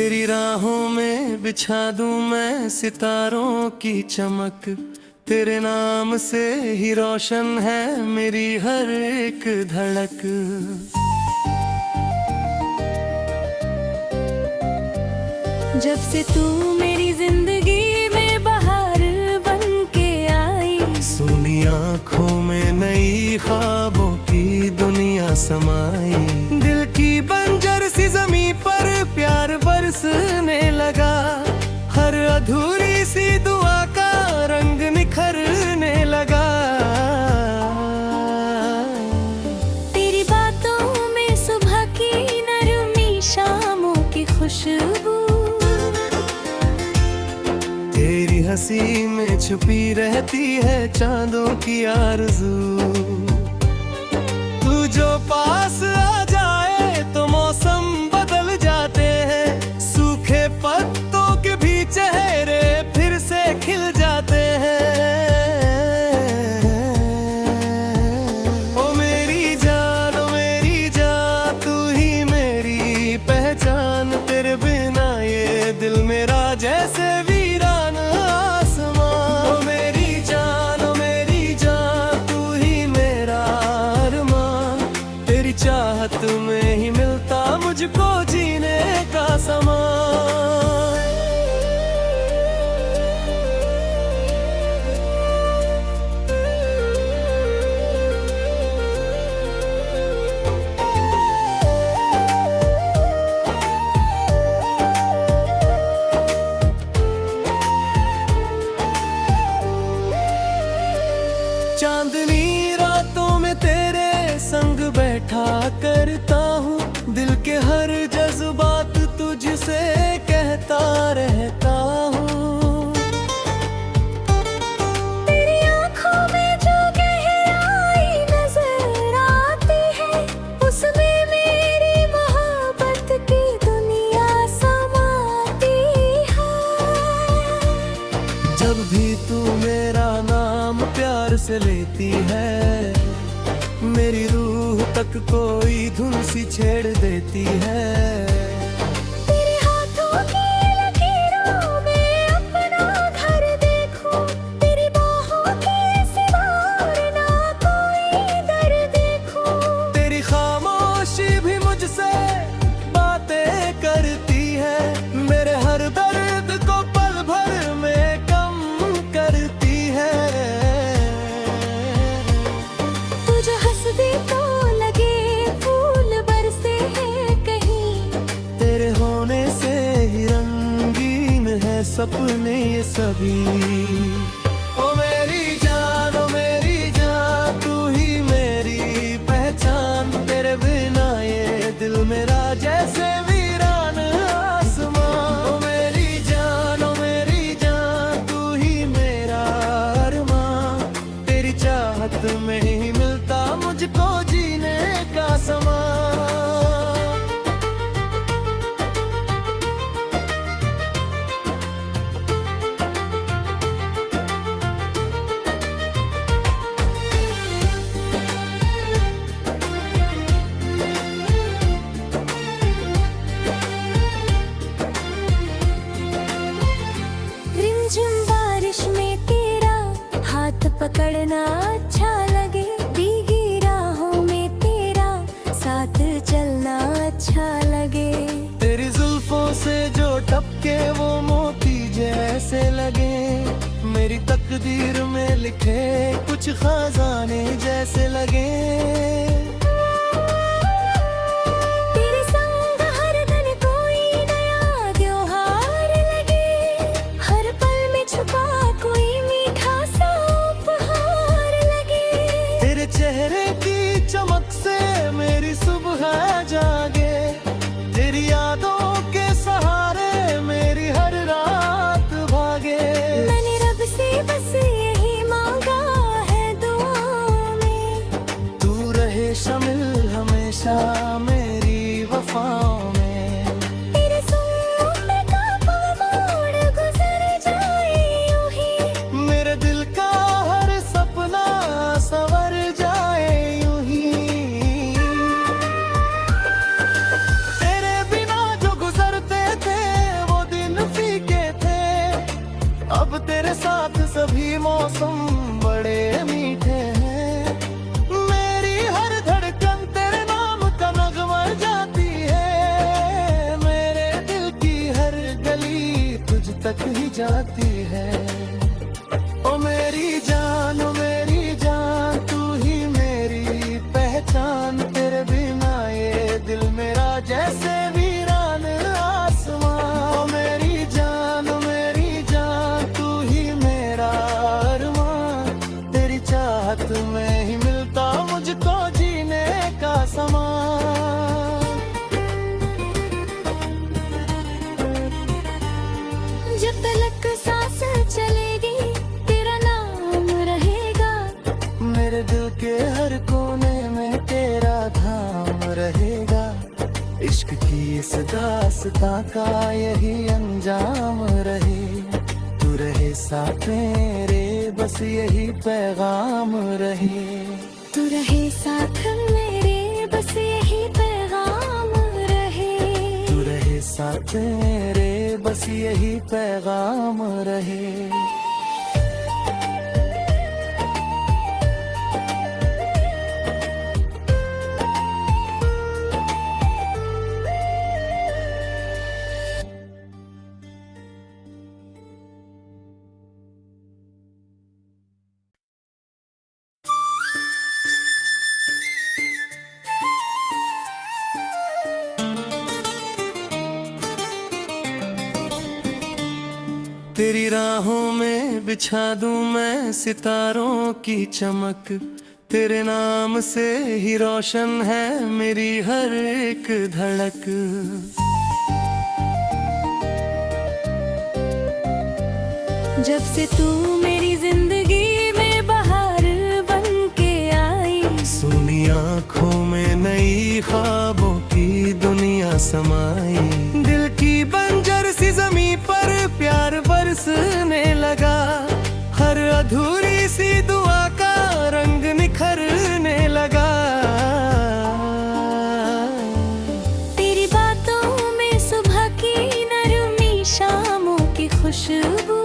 तेरी राहों में बिछा दूं मैं सितारों की चमक। तेरे नाम से ही रोशन है मेरी हर एक धड़क। जब से तू मेरी जिंदगी में बहार बन के आई, सुनी आँखों में नई ख्वाबों की दुनिया समाई। दिल की बंजर सी ज़मीं पर प्यार बरसने लगा। हर अधूरी सी दुआ का रंग निखरने लगा। तेरी बातों में सुबह की नरमी, शामों की खुशबू, तेरी हंसी में छुपी रहती है चांदों की आरज़ू। तू जो पास आ जाए तो मौसम बदल जाते हैं। सूखे पत्तों के भी चेहरे फिर से खिल जाते हैं। ओ मेरी जान, ओ मेरी जान, तू ही मेरी पहचान। तेरे बिना ये दिल मेरा जैसे वीरान आसमां। ओ मेरी जान, ओ मेरी जान, तू ही मेरा अरमान। तेरी चाहत में ही मिलता मुझको जीने का समान। चांदनी रातों में तेरे संग बैठा करता हूँ। दिल के हर जज्बात तुझसे कहता रहता हूँ। तेरी आँखों में जो गहराई नजर आती है, उसमें मेरी मोहब्बत की दुनिया समाती है। जब भी तू मेरा नाम प्यार से लेती है, मेरी रूह तक कोई धुन सी छेड़ देती है। तेरे हाथों की लकीरों में अपना घर देखूं, तेरी बाहों के सिवा और ना कोई दर देखूं। तेरी खामोशी भी मुझसे बातें करती है। मेरे हर दर्द को पल भर में कम करती है। तू जो हंस दे तो लगे फूल बरसे हैं कहीं। तेरे होने से ही रंगीन है सपने ये सभी। ओ मेरी जान, ओ मेरी जान, तू ही मेरी पहचान। तेरे बिना ये दिल मेरा जैसे वीरान आसमां। ओ मेरी जान, ओ मेरी जान, तू ही मेरा अरमान। तेरी चाहत में ही मिलता मुझको जीने का समान। रिमझिम बारिश में तेरा हाथ पकड़ना अच्छा लगे। भीगी राहों में तेरा साथ चलना अच्छा लगे। तेरी जुल्फों से जो टपके वो मोती जैसे लगे। मेरी तकदीर में लिखे कुछ खजाने जैसे लगे। तेरे संग हर दिन कोई नया त्योहार लगे। हर पल में छुपा कोई मीठा सा उपहार लगे। तेरे चेहरे की चमक से मेरी सुबह जागे। तेरी यादों के सहारे मेरी हर रात भागे। मैंने रब से बस यही मांगा है दुआओं में, तू रहे तेरे साथ सभी मौसम बड़े मीठे हैं। मेरी हर धड़कन तेरे नाम का नगमा जाती है। मेरे दिल की हर गली तुझ तक ही जाती है। ओ मेरी जान, ओ मेरी जान, तू ही मेरी पहचान। तेरे बिना ये दिल मेरा जैसे वीरान आसमां। ओ मेरी जान, ओ मेरी जान, तू ही मेरा अरमान। तेरी चाहत में ही मिलता मुझको जीने का समान। जब तलक सांस चलेगी तेरा नाम रहेगा। मेरे दिल के हर कोने में तेरा धाम रहेगा। इश्क की इस दास्तां का यही अंजाम रहे। तू रहे साथ मेरे, बस यही पैगाम रहे। तू रहे साथ मेरे, बस यही पैगाम रहे। तू रहे साथ मेरे, बस यही पैगाम रहे। तेरी राहों में बिछा दूं मैं सितारों की चमक। तेरे नाम से ही रोशन है मेरी हर एक धड़क। जब से तू मेरी जिंदगी में बहार बन के आई। सुनी आँखों में नई ख्वाबों की दुनिया समाई। दिल की बंजर सी ज़मीं पर प्यार बरसने लगा। हर अधूरी सी दुआ का रंग निखरने लगा। तेरी बातों में सुबह की नरमी, शामों की खुशबू।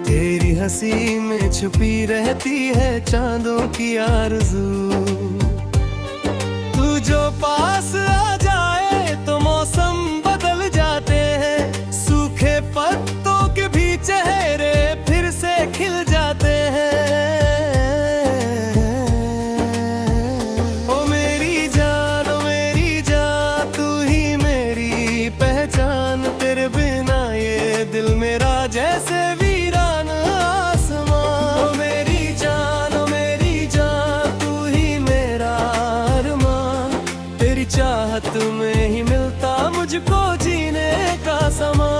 तेरी हंसी में छुपी रहती है चांदों की आरज़ू। तू जो पास आ जाए तो मौसम बदल जाते हैं। सूखे पत्तों के भी चेहरे फिर से खिल जाते हैं। ओ मेरी जान, ओ मेरी जान, तू ही मेरी पहचान। तेरे बिना ये दिल मेरा जैसे वीरान आसमां। ओ मेरी जान, ओ मेरी जान, तू ही मेरा अरमान। तेरी चाहत में ही मिलता मुझको जीने का समान।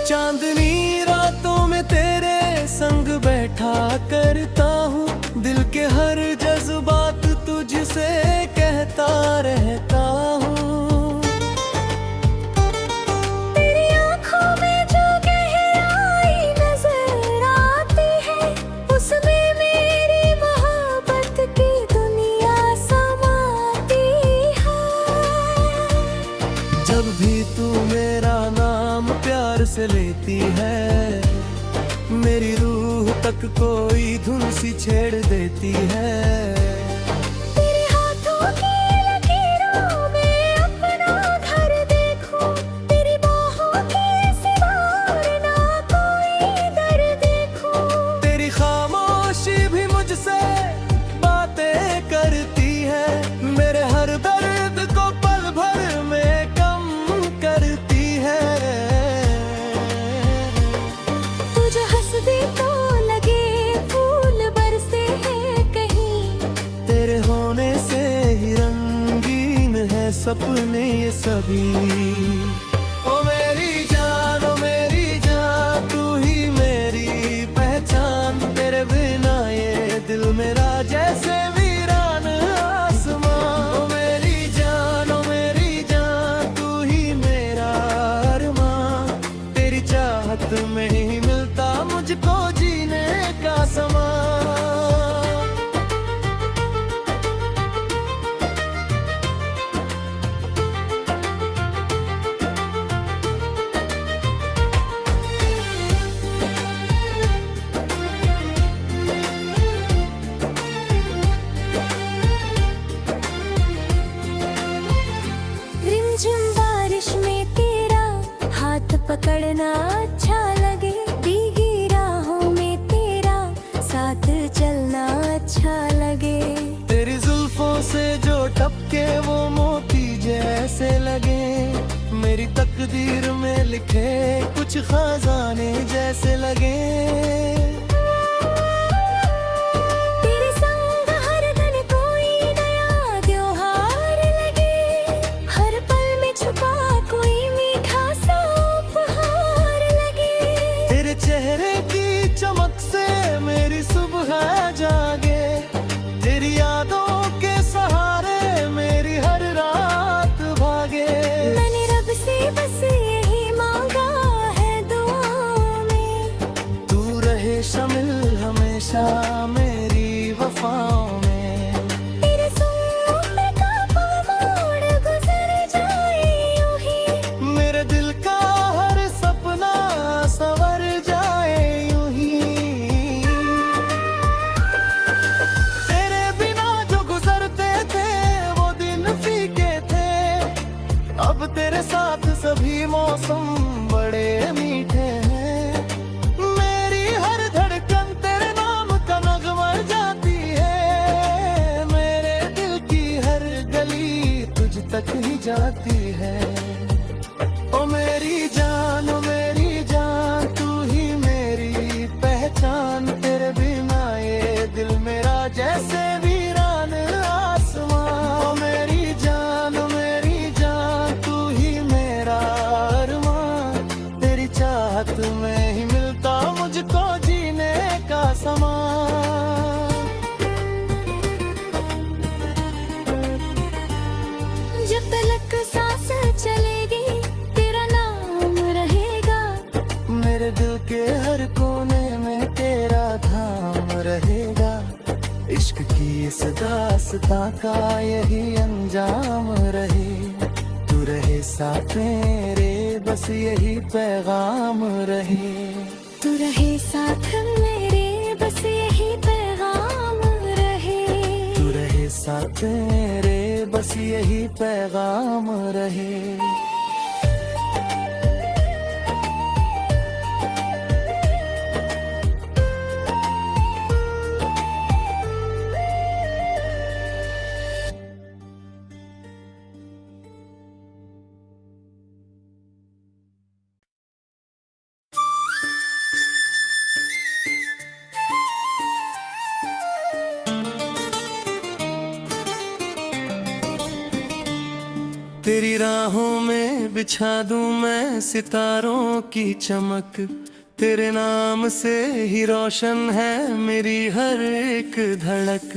चांदनी रातों में तेरे संग बैठा करता हूँ। दिल के हर जज्बात तुझसे कहता रहता हूँ। तेरी आँखों में जो गहराई नजर आती है, उसमें मेरी मोहब्बत की दुनिया समाती है। जब भी तू मेरा नाम प्यार से लेती है, मेरी रूह तक कोई धुन सी छेड़ देती है। तेरे हाथों की लकीरों में अपना घर देखूं। तेरी बाहों के सिवा और ना कोई दर देखूं। तेरी खामोशी भी मुझसे बातें करती है। मेरे हर दर्द को पल भर में कम करती है। तू जो हंस दे तो लगे फूल बरसे हैं कहीं। तेरे होने से ही रंगीन है सपने ये सभी। ओ मेरी जान, ओ मेरी जान, तू ही मेरी पहचान। तेरे बिना ये दिल मेरा जैसे वीरान आसमां। ओ मेरी पकड़ना अच्छा लगे, भीगी राहों में तेरा साथ चलना अच्छा लगे। तेरी जुल्फों से जो टपके वो मोती जैसे लगे, मेरी तकदीर में लिखे कुछ खजाने जैसे लगे। तेरे संग हर दिन कोई नया त्योहार लगे, हर पल में छुपा कोई मीठा सा उपहार लगे। तेरे चेहरे की चमक से मेरी सुबह जागे, तेरी यादों के सहारे मेरी हर रात भागे। मैंने रब से बस यही मांगा है दुआओं में, तू रहे शामिल हमेशा मेरी वफाओं में। तेरे सुनने का मोड़ गुजर जाए यूं ही, मेरे दिल का हर सपना संवर जाए यूं ही। तेरे बिना जो गुजरते थे वो दिन फीके थे, अब तेरे साथ सभी मौसम बड़े मीठे हैं। मेरी हर धड़कन तेरे नाम का नगमा जाती है, मेरे दिल की हर गली तुझ तक ही जाती है। ओ मेरी जान, ओ मेरी जान, तू ही मेरी पहचान। तेरे बिना ये दिल मेरा जैसे वीरान आसमां। ओ मेरी जान, ओ मेरी जान, तू ही मेरा अरमान। तेरी चाहत में ही मिलता मुझको जीने का समान। जब तलक सांस चलेगी तेरा नाम रहेगा, मेरे दिल के हर कोने में तेरा धाम रहेगा। इश्क की इस दास्तां का यही अंजाम रहे, तू रहे साथ मेरे बस यही पैगाम रहे। तू रहे साथ मेरे बस यही पैगाम रहे। तू रहे साथ मेरे बस यही पैगाम रहे। तेरी राहों में बिछा दूं मैं सितारों की चमक, तेरे नाम से ही रोशन है मेरी हर एक धड़क।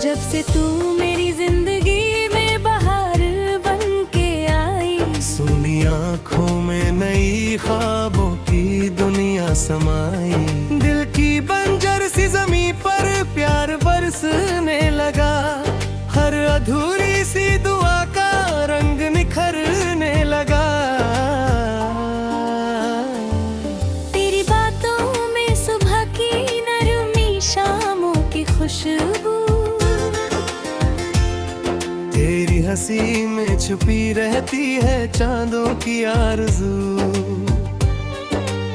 जब से तू मेरी जिंदगी में बहार बन के आई, सुनी आँखों में नई ख्वाबों की दुनिया समाई। दिल की बंजर सी ज़मीं पर प्यार बरसने लगा, हर अधूरी सी दुआ का रंग निखरने लगा। तेरी बातों में सुबह की नरमी, शामों की खुशबू, तेरी हंसी में छुपी रहती है चांदों की आरज़ू।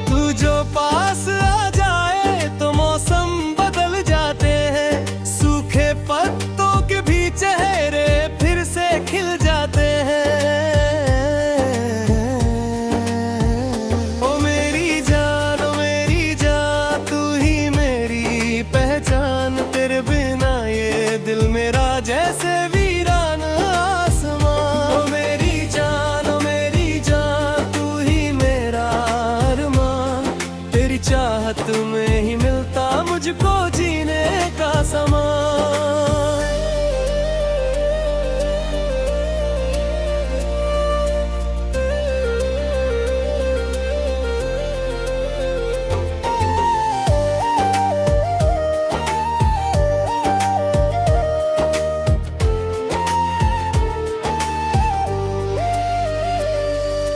तू जो पास आ जाए तो मौसम बदल जाते हैं, सूखे पत्तों के भी चेहरे फिर से खिल जाते हैं। ओ मेरी जान, ओ मेरी जान, तू ही मेरी पहचान। तेरे बिना ये दिल मेरा जैसे वीरान आसमां। ओ मेरी जान, ओ मेरी जान, तू ही मेरा अरमान। तेरी चाहत में ही मिलता मुझको जीने का समान।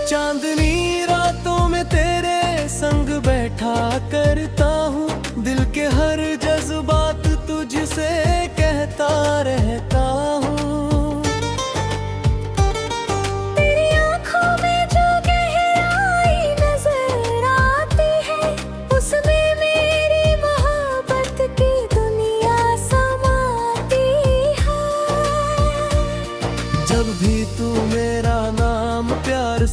चांदनी रातों में तेरे संग बैठा करता हूँ, दिल के हर जज्बात तुझसे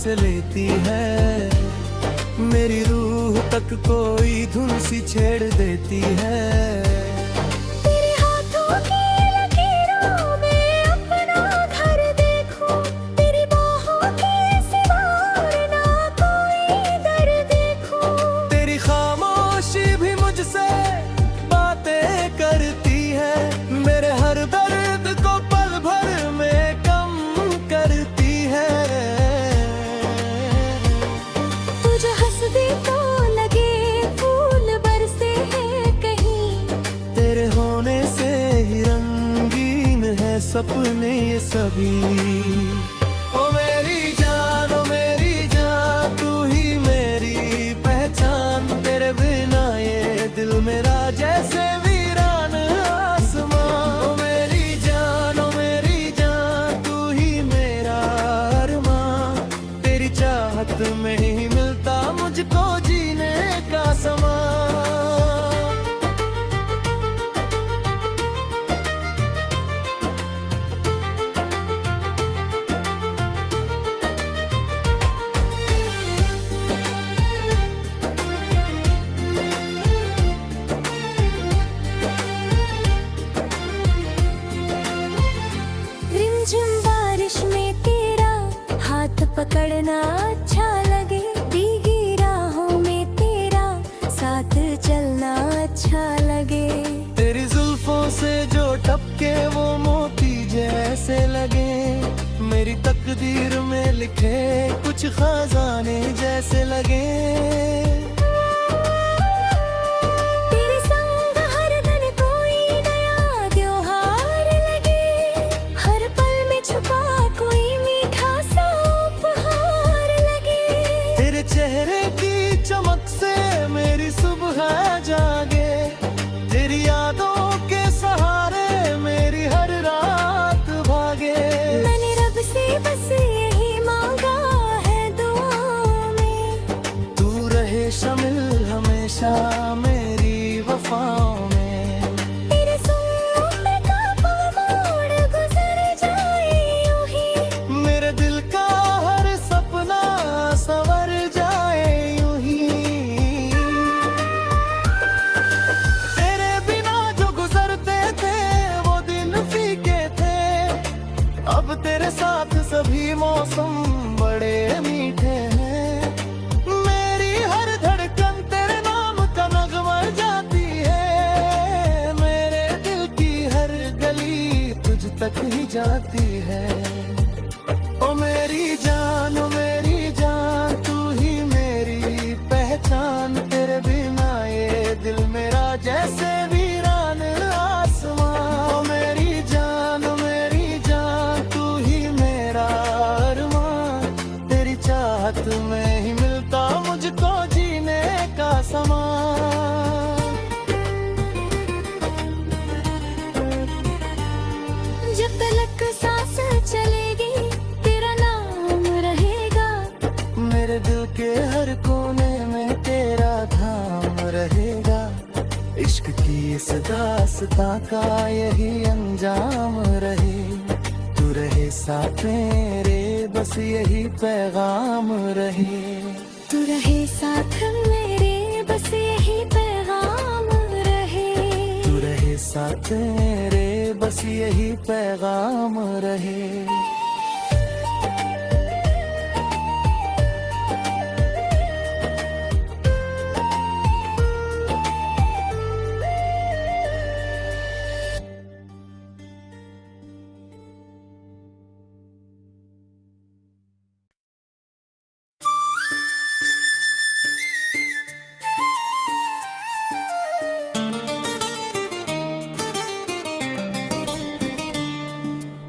सांस लेती है, मेरी रूह तक कोई धुन सी छेड़ देती है। तेरे हाथों की लकीरों में अपना घर देखूं, तेरी बाहों के सिवा और ना कोई दर देखूं। तेरी खामोशी भी मुझसे बातें करती है, मेरे हर दर्द को पल भर में कम करती है। तू जो हंस दे तो लगे फूल बरसे हैं कहीं, तेरे होने से ही रंगीन है सपने ये सभी। ओ मेरी जान, ओ मेरी जान, तू ही मेरी पहचान, तेरे बिना ये दिल मेरा जैसे वीरान आसमां। ओ मेरी जान, ओ मेरी जान, तू ही मेरा अरमां, तेरी चाहत में ही मिलता मुझको जीने का समा। रिमझिम बारिश में तेरा हाथ पकड़ना अच्छा लगे, भीगी राहों में तेरा साथ चलना अच्छा लगे। तेरी जुल्फों से जो टपके वो मोती जैसे लगे, मेरी तकदीर में लिखे कुछ खजाने जैसे लगे। तेरे संग हर दिन कोई नया त्योहार लगे, हर पल में छुपा कोई मीठा सा उपहार लगे। तेरे चेहरे की चमक से मेरी सुबह जागे, तेरी यादों के सहारे मेरी हर रात भागे। मैंने रब से बस यही मांगा है दुआओं में, तू रहे शामिल हमेशा मेरी वफाओं में। तेरे सुनने का मोड़ गुजर जाए यूं ही, मेरे दिल का हर सपना संवर जाए यूं ही। तेरे बिना जो गुजरते थे वो दिन फीके थे, अब तेरे साथ सभी मौसम बड़े मीठे हैं। मेरी हर धड़कन तेरे नाम का नगमा जाती है, मेरे दिल की हर गली तुझ तक ही जाती है। ओ मेरी जान, ओ मेरी जान, तू ही मेरी पहचान, तेरे बिना ये दिल मेरा जैसे वीरान आसमां। ओ मेरी जान, ओ मेरी जान, तू ही मेरा अरमां, तेरी चाहत में ही मिलता मुझको जीने का समा। जब तलक सांस चलेगी तेरा नाम रहेगा, मेरे दिल के हर कोने में तेरा धाम रहेगा। इश्क की इस दास्तां का यही अंजाम रहे, तू रहे साथ मेरे बस यही पैगाम रहे। तू रहे साथ मेरे बस यही पैगाम रहे। तू रहे साथ मेरे बस यही पैगाम रहे।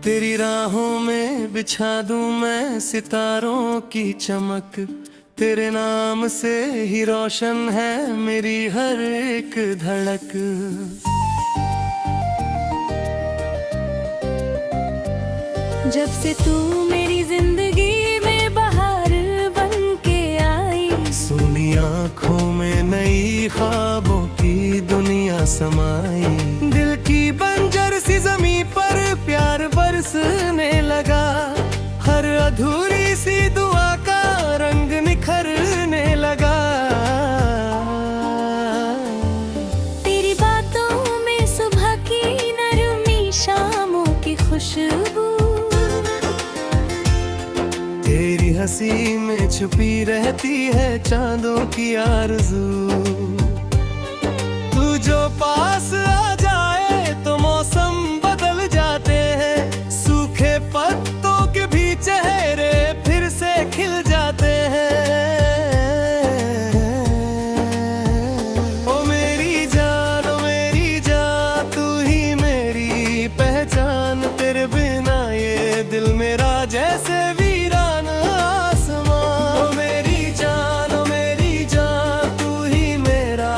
तेरी राहों में बिछा दूं मैं सितारों की चमक, तेरे नाम से ही रोशन है मेरी हर एक धड़क। जब से तू मेरी जिंदगी में बहार बन के आई, सुनी आँखों में नई ख्वाबों की दुनिया समाई। दिल की बंजर सी जमीन पर प्यार बरसने लगा, हर अधूरी सी दुआ का हंसी में छुपी रहती है चांदों की आरज़ू। तू जो पास आ जाए तो मौसम बदल जाते हैं, सूखे पत्तों के भी चेहरे फिर से खिल जाते हैं। ओ मेरी जान तू ही मेरी पहचान, तेरे बिना ये दिल मेरा जैसे वीरान आसमां। ओ मेरी जान तू ही मेरा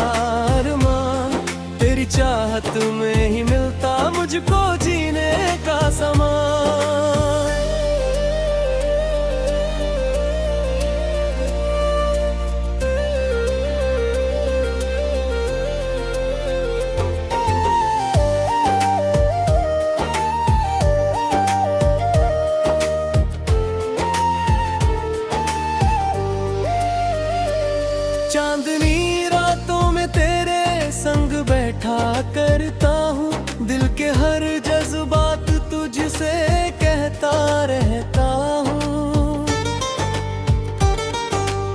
अरमान, तेरी चाहत में ही मिलता मुझको जीने का समान। चांदनी रातों में तेरे संग बैठा करता हूँ, दिल के हर जज्बात तुझसे कहता रहता हूँ।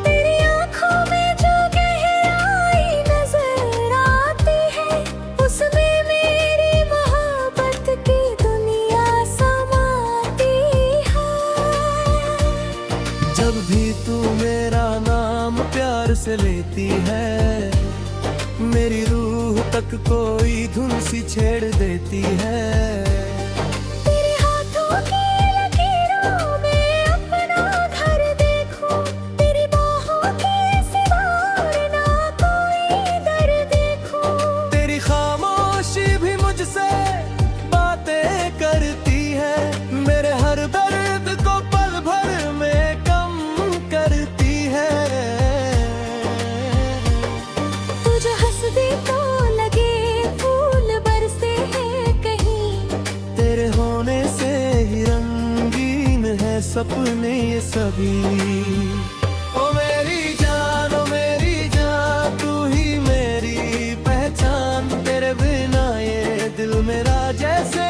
तेरी आँखों में जो गहराई नजर आती है, उसमें मेरी मोहब्बत की दुनिया समाती है। जब भी तू मेरा नाम प्यार से लेती है, मेरी रूह तक कोई धुन सी छेड़ देती है। तेरे हाथों की लकीरों में अपना घर देखूं, तेरी बाहों के सिवा और ना कोई दर देखूं। तेरी खामोशी भी मुझसे बातें करती है, मेरे हर दर्द को पल भर में कम करती है। तू जो हंस दे तो लगे फूल बरसे हैं कहीं, तेरे होने से ही रंगीन है सपने ये सभी। ओ मेरी जान तू ही मेरी पहचान, तेरे बिना ये दिल मेरा जैसे